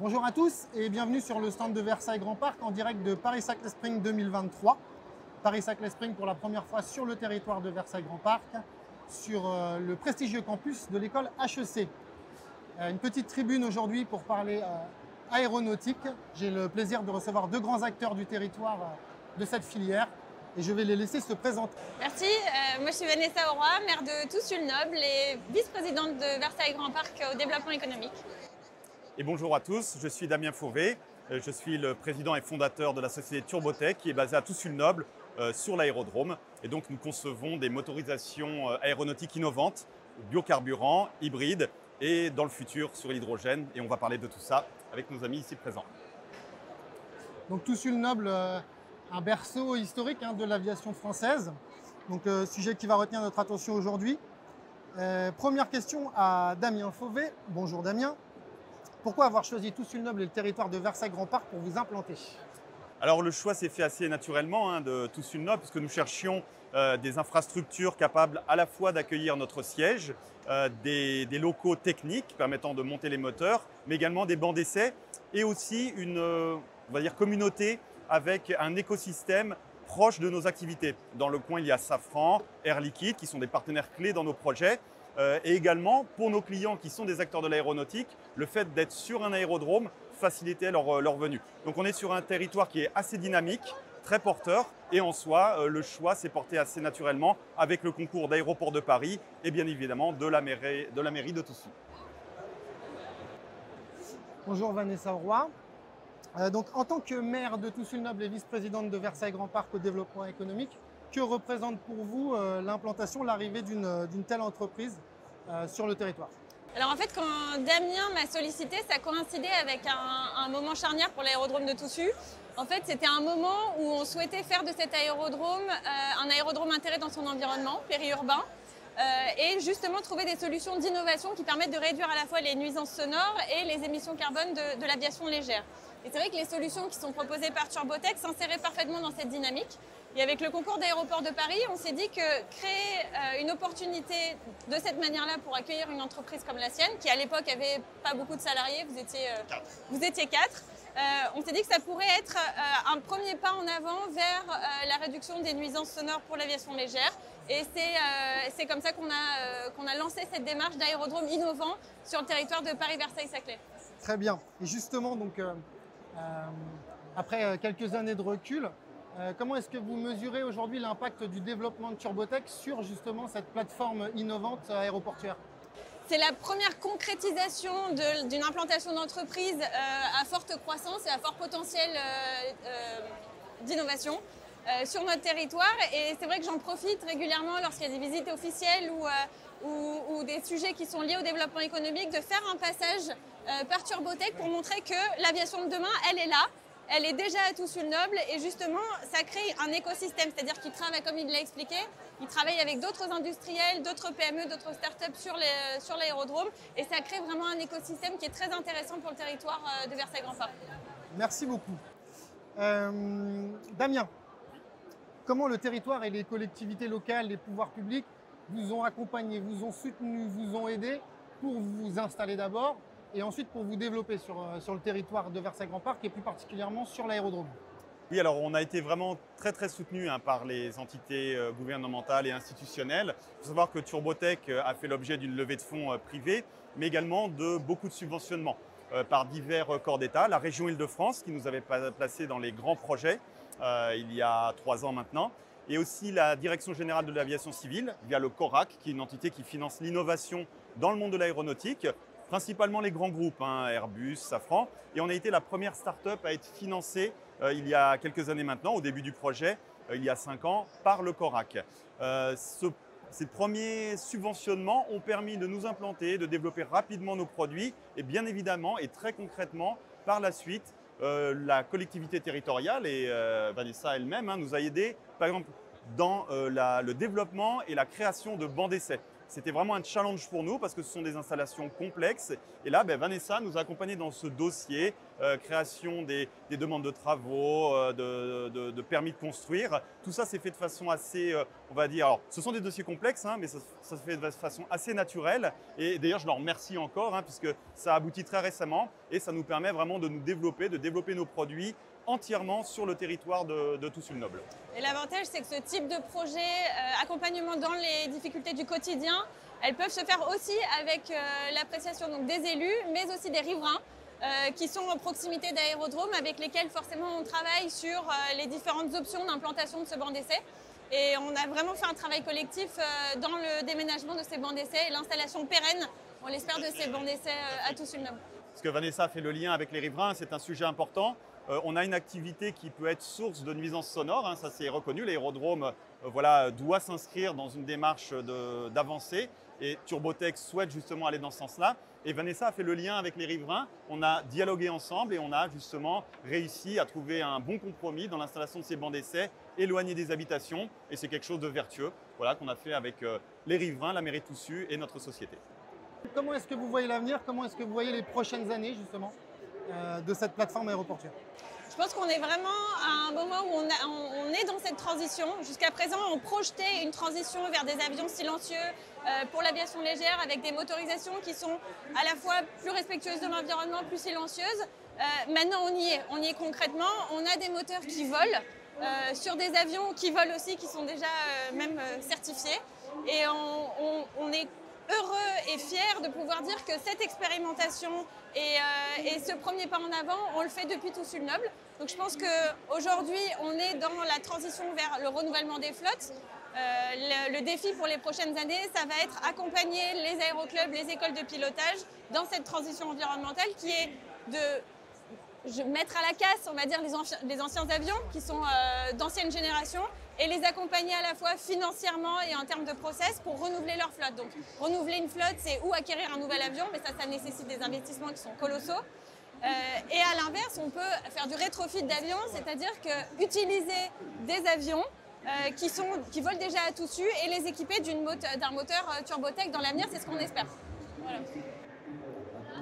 Bonjour à tous et bienvenue sur le stand de Versailles Grand Parc en direct de Paris-Saclay Spring 2023. Paris-Saclay Spring pour la première fois sur le territoire de Versailles Grand Parc, sur le prestigieux campus de l'école HEC. Une petite tribune aujourd'hui pour parler aéronautique. J'ai le plaisir de recevoir deux grands acteurs du territoire de cette filière et je vais les laisser se présenter. Merci, moi je suis Vanessa Auroy, maire de Toussul-Noble et vice-présidente de Versailles Grand Parc au développement économique. Et bonjour à tous, je suis Damien Fauvet, je suis le président et fondateur de la société Turbotech qui est basée à Toussul-Noble sur l'aérodrome. Et donc nous concevons des motorisations aéronautiques innovantes, biocarburants, hybrides et dans le futur sur l'hydrogène. Et on va parler de tout ça avec nos amis ici présents. Donc Toussul-Noble, un berceau historique de l'aviation française. Donc sujet qui va retenir notre attention aujourd'hui. Première question à Damien Fauvet. Bonjour Damien. Pourquoi avoir choisi Toussul-Noble et le territoire de Versailles Grand Parc pour vous implanter? Alors le choix s'est fait assez naturellement de Toussul-Noble puisque nous cherchions des infrastructures capables à la fois d'accueillir notre siège, des locaux techniques permettant de monter les moteurs, mais également des bancs d'essai et aussi une on va dire, communauté avec un écosystème proche de nos activités. Dans le coin, il y a Safran, Air Liquide qui sont des partenaires clés dans nos projets. Et également, pour nos clients qui sont des acteurs de l'aéronautique, le fait d'être sur un aérodrome facilitait leur venue. Donc on est sur un territoire qui est assez dynamique, très porteur, et en soi, le choix s'est porté assez naturellement avec le concours d'Aéroports de Paris et bien évidemment de la mairie de Toussus. Bonjour Vanessa Auroy. Donc en tant que maire de Toussul-Noble et vice-présidente de Versailles Grand Parc au développement économique, que représente pour vous l'implantation, l'arrivée d'une telle entreprise sur le territoire? Alors en fait, quand Damien m'a sollicité, ça coïncidait avec un moment charnière pour l'aérodrome de Toussus. En fait, c'était un moment où on souhaitait faire de cet aérodrome un aérodrome intégré dans son environnement périurbain et justement trouver des solutions d'innovation qui permettent de réduire à la fois les nuisances sonores et les émissions carbone de l'aviation légère. Et c'est vrai que les solutions qui sont proposées par Turbotech s'inséraient parfaitement dans cette dynamique. Et avec le concours d'Aéroports de Paris, on s'est dit que créer une opportunité de cette manière-là pour accueillir une entreprise comme la sienne, qui à l'époque avait pas beaucoup de salariés, vous étiez 4, on s'est dit que ça pourrait être un premier pas en avant vers la réduction des nuisances sonores pour l'aviation légère. Et c'est comme ça qu'on a lancé cette démarche d'aérodrome innovant sur le territoire de Paris-Versailles-Saclay. Très bien. Et justement, donc, après quelques années de recul, comment est-ce que vous mesurez aujourd'hui l'impact du développement de Turbotech sur justement cette plateforme innovante aéroportuaire? C'est la première concrétisation d'une implantation d'entreprise à forte croissance et à fort potentiel d'innovation sur notre territoire. Et c'est vrai que j'en profite régulièrement lorsqu'il y a des visites officielles ou des sujets qui sont liés au développement économique, de faire un passage par Turbotech pour montrer que l'aviation de demain, elle est là. Elle est déjà à Toussul-Noble et justement, ça crée un écosystème, c'est-à-dire qu'il travaille, comme il l'a expliqué, il travaille avec d'autres industriels, d'autres PME, d'autres startups sur l'aérodrome et ça crée vraiment un écosystème qui est très intéressant pour le territoire de Versailles Grand Parc. Merci beaucoup. Damien, comment le territoire et les collectivités locales, les pouvoirs publics vous ont accompagné, vous ont soutenu, vous ont aidé pour vous installer d'abord et ensuite pour vous développer sur le territoire de Versailles Grand Parc et plus particulièrement sur l'aérodrome? Oui, alors on a été vraiment très soutenu par les entités gouvernementales et institutionnelles. Il faut savoir que Turbotech a fait l'objet d'une levée de fonds privée, mais également de beaucoup de subventionnements par divers corps d'État. La région Île-de-France qui nous avait placé dans les grands projets il y a 3 ans maintenant, et aussi la Direction générale de l'aviation civile via le CORAC, qui est une entité qui finance l'innovation dans le monde de l'aéronautique, principalement les grands groupes, Airbus, Safran. Et on a été la première start-up à être financée il y a quelques années maintenant, au début du projet, il y a 5 ans, par le CORAC. Ces premiers subventionnements ont permis de nous implanter, de développer rapidement nos produits et bien évidemment et très concrètement, par la suite, la collectivité territoriale et Vanessa elle-même nous a aidés, par exemple, dans le développement et la création de bancs d'essai. C'était vraiment un challenge pour nous parce que ce sont des installations complexes. Et là, Vanessa nous a accompagnés dans ce dossier, création des demandes de travaux, de permis de construire. Tout ça s'est fait de façon assez, on va dire, alors ce sont des dossiers complexes, mais ça se fait de façon assez naturelle. Et d'ailleurs, je leur remercie encore, puisque ça a abouti très récemment et ça nous permet vraiment de nous développer, de développer nos produits entièrement sur le territoire de Toussus-le-Noble. Et l'avantage, c'est que ce type de projet, accompagnement dans les difficultés du quotidien, elles peuvent se faire aussi avec l'appréciation des élus, mais aussi des riverains qui sont en proximité d'aérodromes avec lesquels forcément on travaille sur les différentes options d'implantation de ce banc d'essai. Et on a vraiment fait un travail collectif dans le déménagement de ces bancs d'essai et l'installation pérenne, on l'espère, de ces bancs d'essai à Toussus-le-Noble. Parce que Vanessa fait le lien avec les riverains, c'est un sujet important. On a une activité qui peut être source de nuisances sonores, ça c'est reconnu. L'aérodrome doit s'inscrire dans une démarche d'avancée et Turbotech souhaite justement aller dans ce sens-là. Et Vanessa a fait le lien avec les riverains. On a dialogué ensemble et on a justement réussi à trouver un bon compromis dans l'installation de ces bancs d'essai éloignés des habitations. Et c'est quelque chose de vertueux qu'on a fait avec les riverains, la mairie de Toussus et notre société. Comment est-ce que vous voyez l'avenir? Comment est-ce que vous voyez les prochaines années justement de cette plateforme aéroportuaire? Je pense qu'on est vraiment à un moment où on est dans cette transition. Jusqu'à présent, on projetait une transition vers des avions silencieux pour l'aviation légère avec des motorisations qui sont à la fois plus respectueuses de l'environnement, plus silencieuses. Maintenant, on y est concrètement. On a des moteurs qui volent sur des avions qui volent aussi, qui sont déjà même certifiés. Et on est heureux et fiers de pouvoir dire que cette expérimentation et ce premier pas en avant, on le fait depuis Toussus-le-Noble. Donc je pense qu'aujourd'hui, on est dans la transition vers le renouvellement des flottes. Le défi pour les prochaines années, ça va être accompagner les aéroclubs, les écoles de pilotage dans cette transition environnementale qui est de mettre à la casse, on va dire, les anciens avions qui sont d'ancienne génération et les accompagner à la fois financièrement et en termes de process pour renouveler leur flotte. Donc renouveler une flotte, c'est ou acquérir un nouvel avion, mais ça nécessite des investissements qui sont colossaux. Et à l'inverse, on peut faire du rétrofit d'avions, c'est-à-dire utiliser des avions qui volent déjà à Toussus et les équiper d'un moteur Turbotech dans l'avenir, c'est ce qu'on espère. Voilà.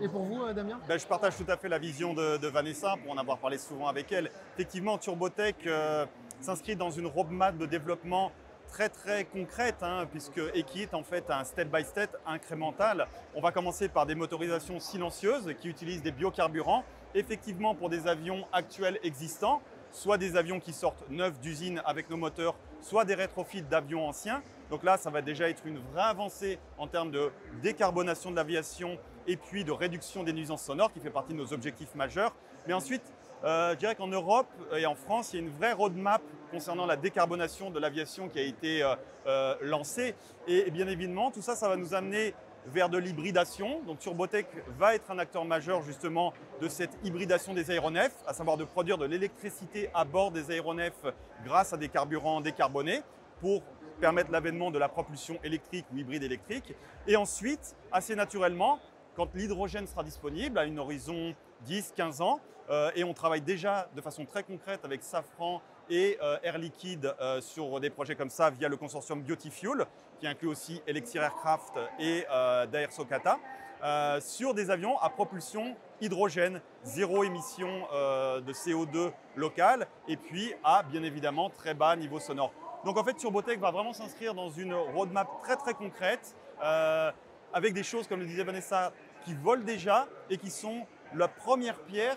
Et pour vous, Damien? Je partage tout à fait la vision de Vanessa, pour en avoir parlé souvent avec elle. Effectivement, Turbotech s'inscrit dans une roadmap de développement très concrète, et qui est en fait un step-by-step incrémental. On va commencer par des motorisations silencieuses qui utilisent des biocarburants, effectivement pour des avions actuels existants, soit des avions qui sortent neufs d'usine avec nos moteurs, soit des rétrofits d'avions anciens. Donc là, ça va déjà être une vraie avancée en termes de décarbonation de l'aviation et puis de réduction des nuisances sonores qui fait partie de nos objectifs majeurs. Mais ensuite, je dirais qu'en Europe et en France, il y a une vraie roadmap concernant la décarbonation de l'aviation qui a été lancée. Et bien évidemment, tout ça, ça va nous amener vers de l'hybridation. Donc Turbotech va être un acteur majeur justement de cette hybridation des aéronefs, à savoir de produire de l'électricité à bord des aéronefs grâce à des carburants décarbonés pour permettre l'avènement de la propulsion électrique ou hybride électrique. Et ensuite, assez naturellement, quand l'hydrogène sera disponible à une horizon 10-15 ans, et on travaille déjà de façon très concrète avec Safran et Air Liquide sur des projets comme ça via le consortium Biotifuel, qui inclut aussi Elixir Aircraft et Daher Socata, sur des avions à propulsion hydrogène, zéro émission de CO2 local, et puis à bien évidemment très bas niveau sonore. Donc en fait, Turbotech va vraiment s'inscrire dans une roadmap très concrète, avec des choses, comme le disait Vanessa, qui volent déjà et qui sont la première pierre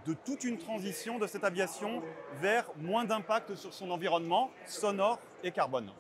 de toute une transition de cette aviation vers moins d'impact sur son environnement sonore et carbone.